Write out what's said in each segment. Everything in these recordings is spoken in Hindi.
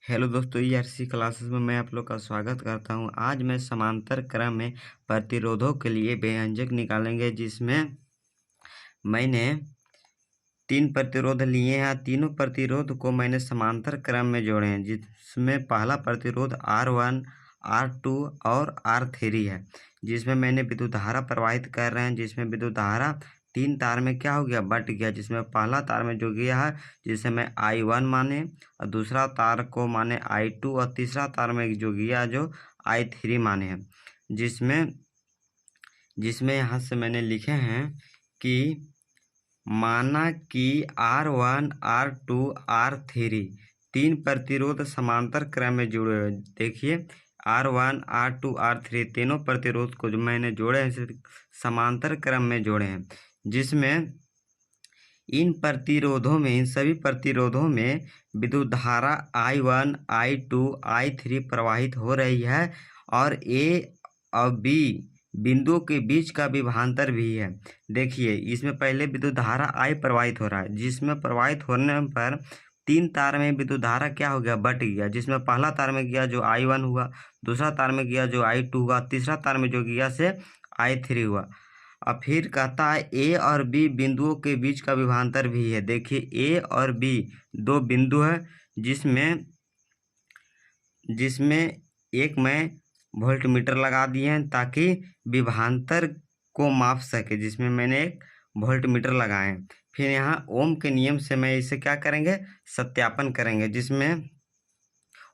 हेलो दोस्तों, ईआरसी क्लासेस में मैं आप लोग का स्वागत करता हूं। आज मैं समांतर क्रम में प्रतिरोधों के लिए व्यंजक निकालेंगे, जिसमें मैंने 3 प्रतिरोध लिए हैं। तीनों प्रतिरोध को मैंने समांतर क्रम में जोड़े हैं, जिसमें पहला प्रतिरोध R1, R2 और R3 है, जिसमें मैंने विद्युत धारा प्रवाहित कर रहे हैं। जिसमें विद्युत धारा 3 तार में क्या हो गया, बट गया। जिसमें पहला तार में जो गया है, जिसे मैं I1 माने, और दूसरा तार को माने I2, और तीसरा तार में जो गया जो I3 माने हैं। जिसमें यहाँ से मैंने लिखे हैं कि माना कि R1, R2, R3 3 प्रतिरोध समांतर क्रम में जुड़े हुए। देखिए, R1, R2, R3 तीनों प्रतिरोध को जो मैंने जोड़े हैं, समांतर क्रम में जोड़े हैं। जिसमें इन सभी प्रतिरोधों में विद्युत धारा I1, I2, I3 प्रवाहित हो रही है, और A और B बिंदुओं के बीच का विभवांतर भी है। देखिए, इसमें पहले विद्युत धारा I प्रवाहित हो रहा है, जिसमें प्रवाहित होने पर 3 तार में विद्युत धारा क्या हो गया, बट गया। जिसमें पहला तार में गया जो I1 हुआ, दूसरा तार में गया जो I2 हुआ, तीसरा तार में जो गया से I3 हुआ। अब फिर कहता है A और B बिंदुओं के बीच का विभवांतर भी है। देखिए, A और B दो बिंदु है, जिसमें एक मैं वोल्टमीटर लगा दिए हैं ताकि विभवांतर को माप सके। जिसमें मैंने एक वोल्टमीटर लगाए हैं। फिर यहाँ ओम के नियम से मैं इसे क्या करेंगे, सत्यापन करेंगे। जिसमें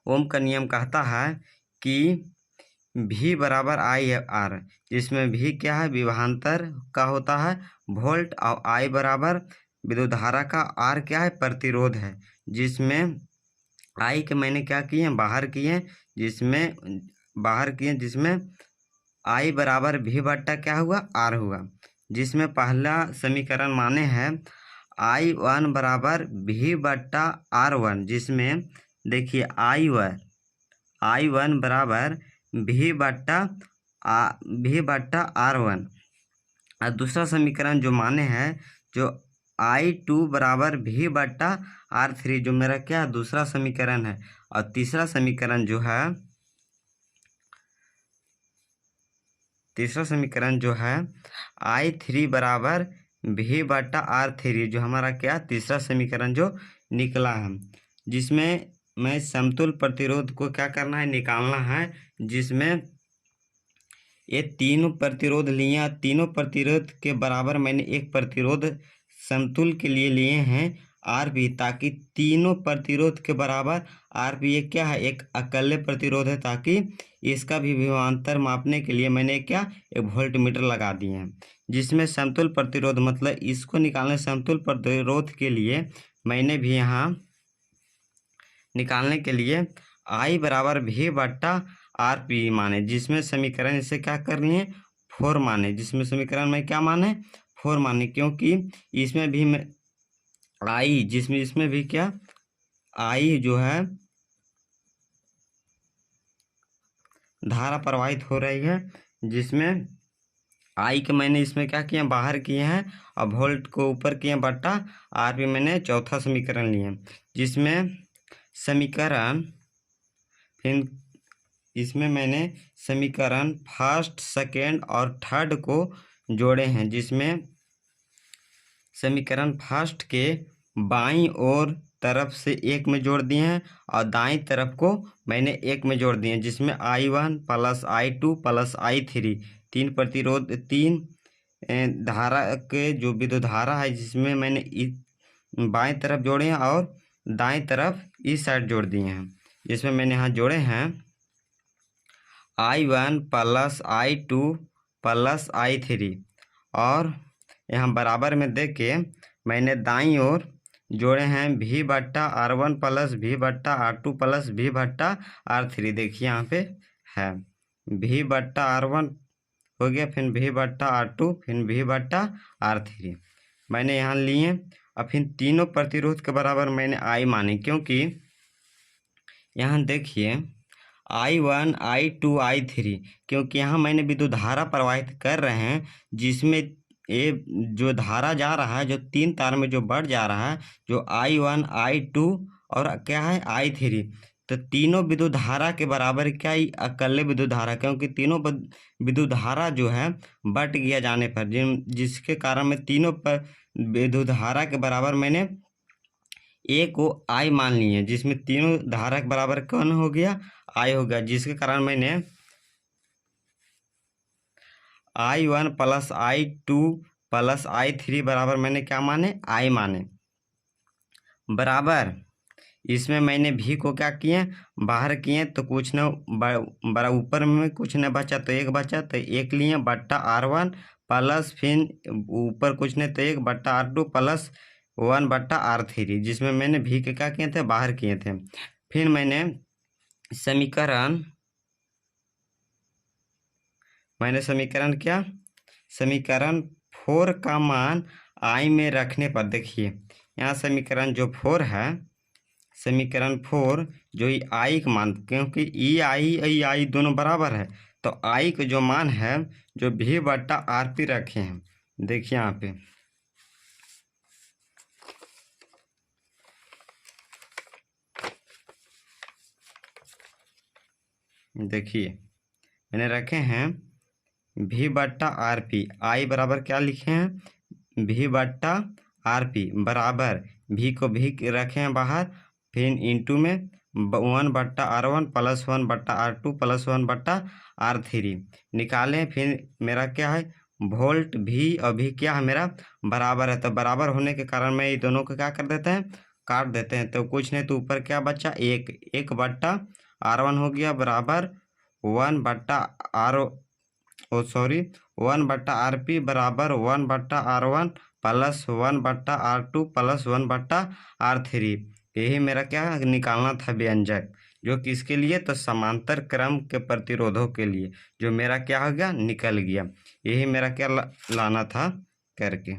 ओम का नियम कहता है कि V बराबर IR, जिसमें V क्या है, विभवांतर का होता है वोल्ट, और I बराबर विद्युत धारा का, R क्या है, प्रतिरोध है। जिसमें I के मैंने क्या किए हैं, बाहर किए, जिसमें I बराबर V बट्टा क्या हुआ, R हुआ। जिसमें पहला समीकरण माने हैं I1 बराबर V बट्टा R1। जिसमें देखिए I1 बराबर V बट्टा R1। और दूसरा समीकरण जो माने हैं, जो I2 बराबर V बट्टा R3, जो मेरा क्या दूसरा समीकरण है। और तीसरा समीकरण जो है I3 बराबर V बट्टा R3, जो हमारा क्या तीसरा समीकरण जो निकला है। जिसमें मैं समतुल्य प्रतिरोध को क्या करना है, निकालना है। जिसमें ये तीनों प्रतिरोध लिए, तीनों प्रतिरोध के बराबर मैंने एक प्रतिरोध समतुल्य के लिए लिए हैं RP, ताकि तीनों प्रतिरोध के बराबर RP ये क्या है, एक अकेले प्रतिरोध है, ताकि इसका भी विभवांतर मापने के लिए मैंने क्या एक वोल्टमीटर लगा दिए हैं। जिसमें समतुल्य प्रतिरोध मतलब इसको निकालने, समतुल्य प्रतिरोध के लिए मैंने भी यहाँ निकालने के लिए I बराबर V बट्टा RP माने। जिसमें समीकरण इसे क्या करनी है, 4 माने। जिसमें समीकरण में क्या माने, 4 माने, क्योंकि इसमें भी मैं I, इसमें भी क्या I जो है धारा प्रवाहित हो रही है। जिसमें I के मैंने इसमें क्या किया, बाहर किए हैं, और वोल्ट को ऊपर किए बट्टा RP मैंने चौथा समीकरण लिए। जिसमें समीकरण फिर इसमें मैंने समीकरण फर्स्ट, सेकेंड और थर्ड को जोड़े हैं। जिसमें समीकरण फर्स्ट के बाईं ओर तरफ से एक में जोड़ दिए हैं, और दाईं तरफ को मैंने एक में जोड़ दिए हैं। जिसमें I1 plus I2 plus I3 तीन धारा के जो विद्युत धारा है, जिसमें मैंने बाईं तरफ जोड़े हैं और दाईं तरफ इस साइड जोड़ दिए हैं। जिसमें मैंने यहाँ जोड़े हैं I1 plus I2 plus I3, और यहाँ बराबर में देख के मैंने दाईं ओर जोड़े हैं V बट्टा R1 प्लस V बट्टा R2 प्लस V बट्टा R3। देखिए यहाँ पे है V बट्टा R1 हो गया, फिर V बट्टा R2, फिर V बट्टा R3 मैंने यहाँ लिए। और फिर तीनों प्रतिरोध के बराबर मैंने I माने, क्योंकि यहाँ देखिए I1, I2, I3, क्योंकि यहाँ मैंने विद्युत धारा प्रवाहित कर रहे हैं। जिसमें ये जो धारा जा रहा है, जो 3 तार में जो बढ़ जा रहा है, जो I1, I2 और क्या है I3, तो तीनों विद्युत धारा के बराबर क्या ही अकेले विद्युत धारा, क्योंकि तीनों विद्युत धारा जो है बट गया जाने पर जिसके कारण मैं तीनों पर विद्युत धारा के बराबर मैंने ए को आई मान ली है, जिसमें तीनों धारा के बराबर कौन हो गया, आई हो गया, जिसके कारण मैंने I1 plus I2 plus I3 बराबर मैंने क्या माने, आई माने, बराबर इसमें मैंने भी को क्या किए, बाहर किए, तो कुछ न बड़ा ऊपर में कुछ न बचा तो एक बचा, तो एक लिए बट्टा R1 प्लस फिर ऊपर कुछ नहीं तो एक बट्टा R2 प्लस 1 बट्टा R3, जिसमें मैंने भी के क्या किए थे, बाहर किए थे। फिर मैंने समीकरण क्या, समीकरण 4 का मान आई में रखने पर, देखिए यहाँ समीकरण जो 4 है, समीकरण 4 जो आई का मान, क्योंकि ई आई दोनों बराबर है, तो आई का जो मान है जो भी बट्टा आर पी रखे हैं, देखिए यहाँ पे देखिए मैंने रखे हैं भी बट्टा आर पी, आई बराबर क्या लिखे हैं, भी बट्टा आर पी बराबर भी को भी रखे हैं बाहर, फिर इंटू में 1 बट्टा R1 प्लस 1 बट्टा R2 प्लस 1 बट्टा R3 निकालें। फिर मेरा क्या है, वोल्ट भी और भी क्या है मेरा बराबर है, तो बराबर होने के कारण मैं ये दोनों को क्या कर देते हैं, काट देते हैं, तो कुछ नहीं तो ऊपर क्या बचा, एक बट्टा R1 हो गया बराबर 1 बट्टा 1 बट्टा RP बराबर 1 बट्टा R1 प्लस 1 बट्टा R2 प्लस 1 बट्टा R3। यही मेरा क्या निकालना था व्यंजक, जो किसके लिए, तो समांतर क्रम के प्रतिरोधों के लिए, जो मेरा क्या हो गया, निकल गया। यही मेरा क्या लाना था करके।